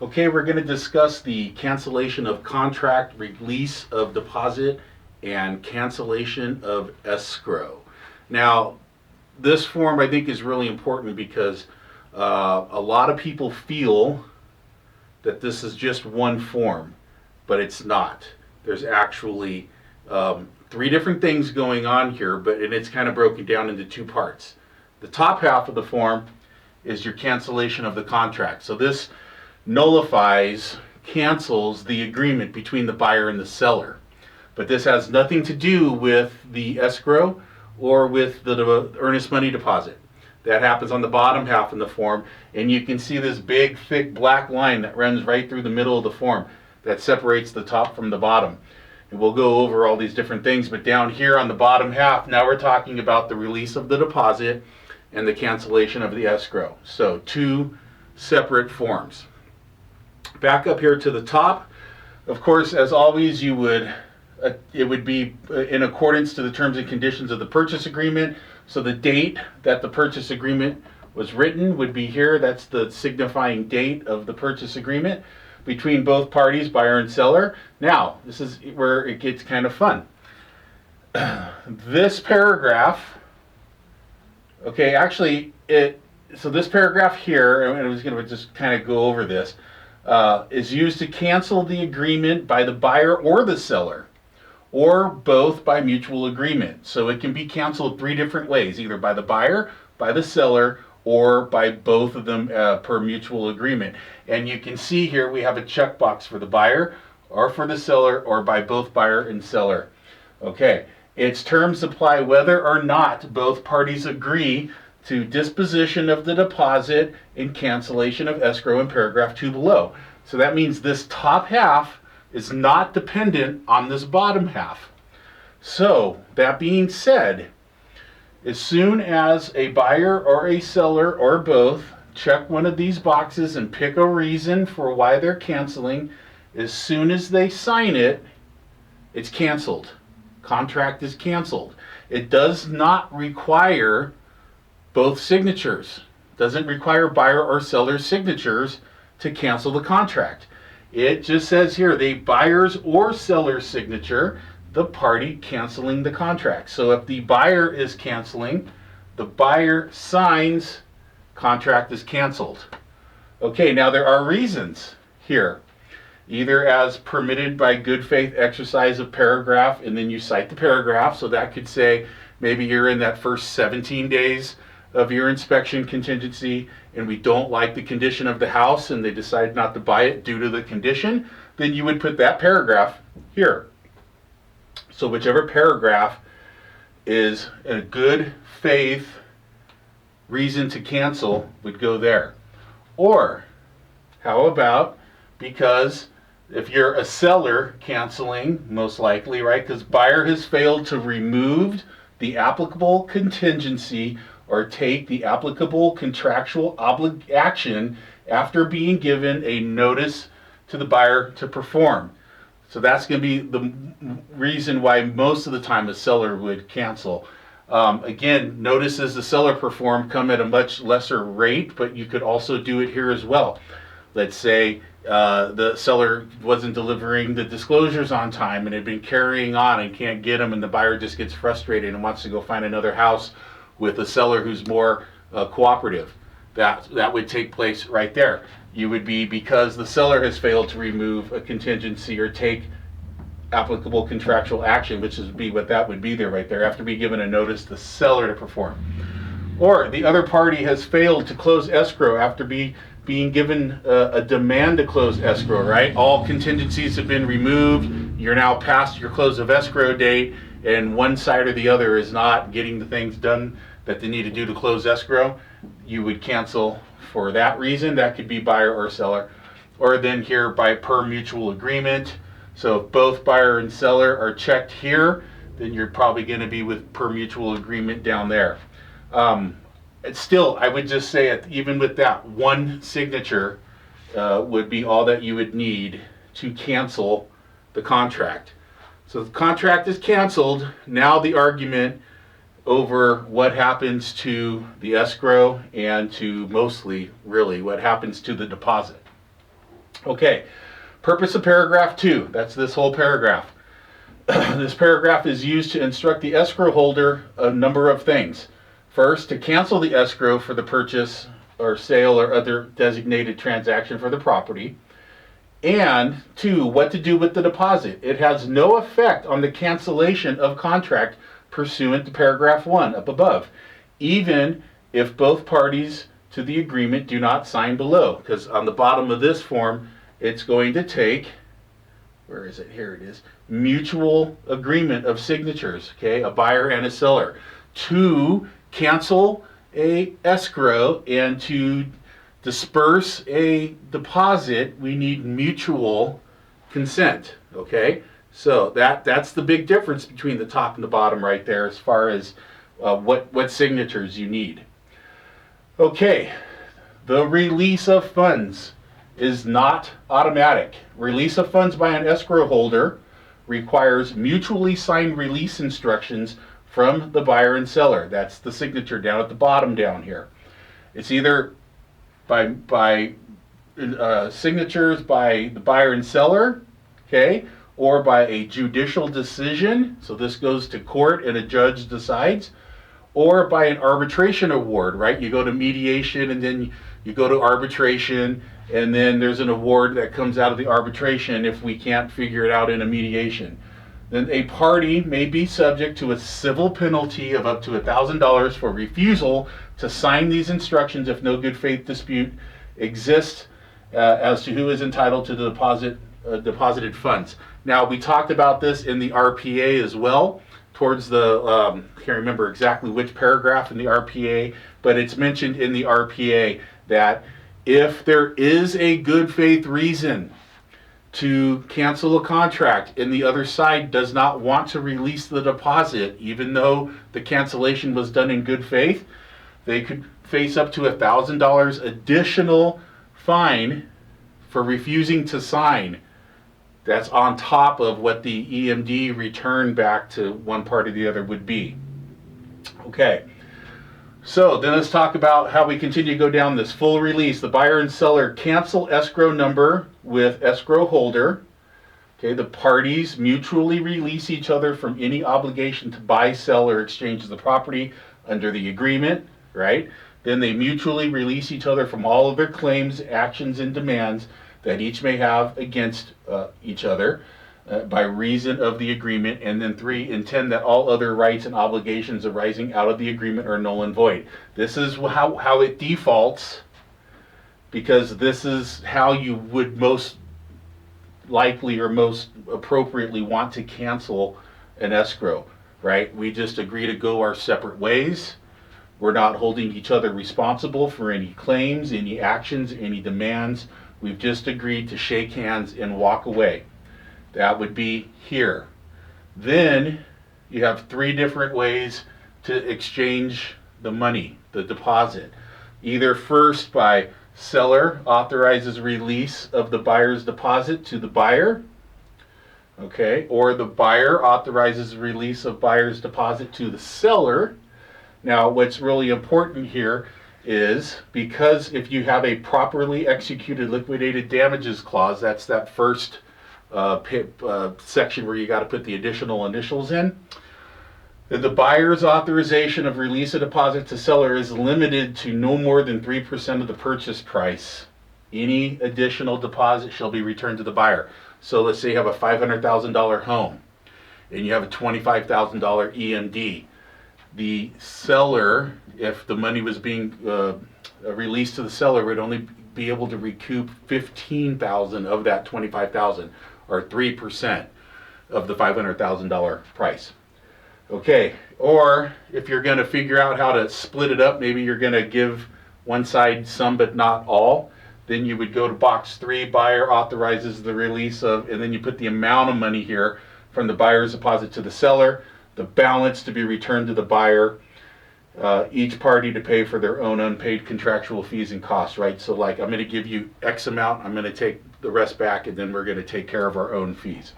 Okay, we're going to discuss the cancellation of contract, release of deposit, and cancellation of escrow. Now, this form I think is really important because a lot of people feel that this is just one form, but it's not. There's actually three different things going on here, and it's kind of broken down into two parts. The top half of the form is your cancellation of the contract. So this nullifies, cancels the agreement between the buyer and the seller. But this has nothing to do with the escrow or with the earnest money deposit. That happens on the bottom half of the form, and you can see this big, thick black line that runs right through the middle of the form that separates the top from the bottom. And we'll go over all these different things, but down here on the bottom half, now we're talking about the release of the deposit and the cancellation of the escrow. So two separate forms. Back up here to the top, of course, as always, it would be in accordance to the terms and conditions of the purchase agreement. So the date that the purchase agreement was written would be here. That's the signifying date of the purchase agreement between both parties, buyer and seller. Now, this is where it gets kind of fun. This paragraph, okay, actually, so this paragraph here, and I was going to just kind of go over this, is used to cancel the agreement by the buyer or the seller, or both by mutual agreement. So it can be canceled three different ways, either by the buyer, by the seller, or by both of them per mutual agreement. And you can see here we have a checkbox for the buyer, or for the seller, or by both buyer and seller. Okay, its terms apply whether or not both parties agree to disposition of the deposit and cancellation of escrow in paragraph 2 below. So that means this top half is not dependent on this bottom half. So that being said, as soon as a buyer or a seller or both check one of these boxes and pick a reason for why they're canceling, as soon as they sign it, it's canceled. Contract is canceled. It does not require both signatures. Doesn't require buyer or seller signatures to cancel the contract. It just says here the buyer's or seller's signature, the party canceling the contract. So if the buyer is canceling, the buyer signs, contract is canceled. Okay, now there are reasons here. Either as permitted by good faith exercise of paragraph, and then you cite the paragraph. So that could say maybe you're in that first 17 days of your inspection contingency and we don't like the condition of the house and they decide not to buy it due to the condition, then you would put that paragraph here. So whichever paragraph is a good faith reason to cancel would go there. Or how about, because if you're a seller canceling, most likely, right, because buyer has failed to remove the applicable contingency or take the applicable contractual action after being given a notice to the buyer to perform. So that's going to be the reason why most of the time a seller would cancel. Again, notices the seller perform come at a much lesser rate, but you could also do it here as well. Let's say the seller wasn't delivering the disclosures on time and had been carrying on and can't get them, and the buyer just gets frustrated and wants to go find another house with a seller who's more cooperative. That would take place right there. You would be, because the seller has failed to remove a contingency or take applicable contractual action, which would be what that would be there right there, after being given a notice the seller to perform. Or the other party has failed to close escrow after being given a demand to close escrow, right? All contingencies have been removed. You're now past your close of escrow date, and one side or the other is not getting the things done that they need to do to close escrow. You would cancel for that reason. That could be buyer or seller. Or then here by per mutual agreement. So if both buyer and seller are checked here, then you're probably going to be with per mutual agreement down there. Still, I would just say even with that, one signature would be all that you would need to cancel the contract. So the contract is canceled. Now the argument over what happens to the escrow and to mostly, really, what happens to the deposit. Okay, purpose of paragraph 2, that's this whole paragraph. This paragraph is used to instruct the escrow holder a number of things. First, to cancel the escrow for the purchase or sale or other designated transaction for the property. And 2, what to do with the deposit. It has no effect on the cancellation of contract pursuant to paragraph 1 up above, even if both parties to the agreement do not sign below. Because on the bottom of this form, it's going to take, where is it? Here it is. Mutual agreement of signatures, okay, a buyer and a seller, to cancel a escrow and to disperse a deposit. We need mutual consent, okay? So that's the big difference between the top and the bottom right there as far as what signatures you need. Okay, the release of funds is not automatic. Release of funds by an escrow holder requires mutually signed release instructions from the buyer and seller. That's the signature down at the bottom down here. It's either by signatures by the buyer and seller, okay, or by a judicial decision, so this goes to court and a judge decides, or by an arbitration award, right? You go to mediation and then you go to arbitration, and then there's an award that comes out of the arbitration if we can't figure it out in a mediation. Then a party may be subject to a civil penalty of up to $1,000 for refusal to sign these instructions if no good faith dispute exists as to who is entitled to the deposited funds. Now, we talked about this in the RPA as well, towards the, I can't remember exactly which paragraph in the RPA, but it's mentioned in the RPA that if there is a good faith reason to cancel a contract and the other side does not want to release the deposit, even though the cancellation was done in good faith, they could face up to $1,000 additional fine for refusing to sign. That's on top of what the EMD return back to one party or the other would be. Okay. So then let's talk about how we continue to go down this full release. The buyer and seller cancel escrow number with escrow holder. Okay, the parties mutually release each other from any obligation to buy, sell, or exchange the property under the agreement, right? Then they mutually release each other from all of their claims, actions, and demands that each may have against each other by reason of the agreement. And then 3, intend that all other rights and obligations arising out of the agreement are null and void. This is how it defaults, because this is how you would most likely or most appropriately want to cancel an escrow, right? We just agree to go our separate ways. We're not holding each other responsible for any claims, any actions, any demands. We've just agreed to shake hands and walk away. That would be here. Then you have 3 different ways to exchange the money, the deposit. Either first by seller authorizes release of the buyer's deposit to the buyer, okay, or the buyer authorizes release of buyer's deposit to the seller. Now, what's really important here is, because if you have a properly executed liquidated damages clause, that's that first section where you got to put the additional initials in, that the buyer's authorization of release of deposit to seller is limited to no more than 3% of the purchase price. Any additional deposit shall be returned to the buyer. So let's say you have a $500,000 home and you have a $25,000 EMD. The seller, if the money was being released to the seller, would only be able to recoup $15,000 of that $25,000, or 3% of the $500,000 price. Okay, or if you're going to figure out how to split it up, maybe you're going to give one side some but not all, then you would go to box 3, buyer authorizes the release of, and then you put the amount of money here from the buyer's deposit to the seller, the balance to be returned to the buyer, each party to pay for their own unpaid contractual fees and costs, right? So like, I'm going to give you X amount, I'm going to take the rest back, and then we're going to take care of our own fees.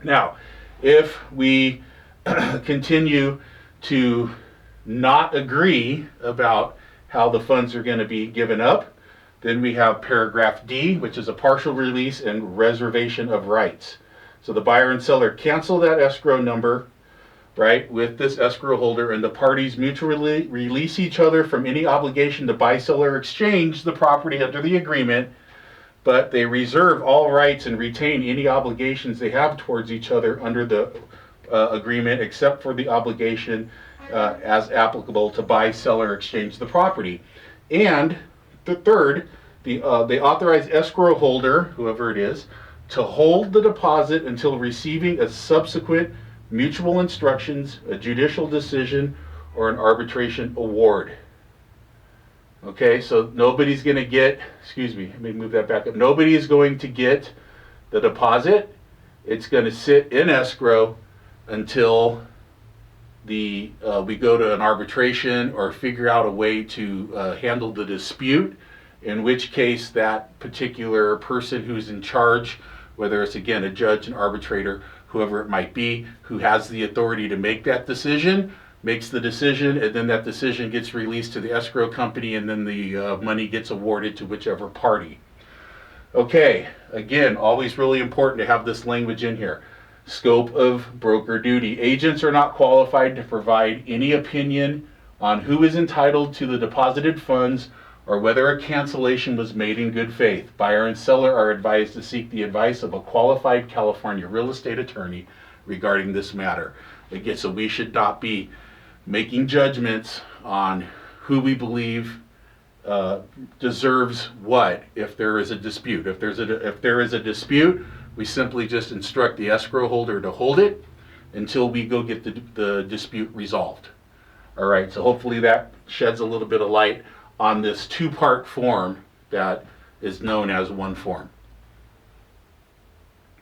Now, if we continue to not agree about how the funds are going to be given up, Then we have paragraph D, which is a partial release and reservation of rights. So the buyer and seller cancel that escrow number, right, with this escrow holder, and the parties mutually release each other from any obligation to buy, sell, or exchange the property under the agreement, but they reserve all rights and retain any obligations they have towards each other under the agreement, except for the obligation as applicable to buy, sell, or exchange the property. And the third, they authorize escrow holder, whoever it is, to hold the deposit until receiving a subsequent mutual instructions, a judicial decision, or an arbitration award. Okay, so nobody's going to get, excuse me, let me move that back up. Nobody is going to get the deposit. It's going to sit in escrow until we go to an arbitration or figure out a way to handle the dispute, in which case that particular person who's in charge, whether it's again a judge, an arbitrator, whoever it might be, who has the authority to make that decision, makes the decision, and then that decision gets released to the escrow company, and then the money gets awarded to whichever party. Okay, again, always really important to have this language in here. Scope of broker duty. Agents are not qualified to provide any opinion on who is entitled to the deposited funds or whether a cancellation was made in good faith. Buyer and seller are advised to seek the advice of a qualified California real estate attorney regarding this matter. Again, so we should not be making judgments on who we believe deserves what if there is a dispute. If there is a dispute, we simply just instruct the escrow holder to hold it until we go get the dispute resolved. All right, so hopefully that sheds a little bit of light on this two-part form that is known as one form.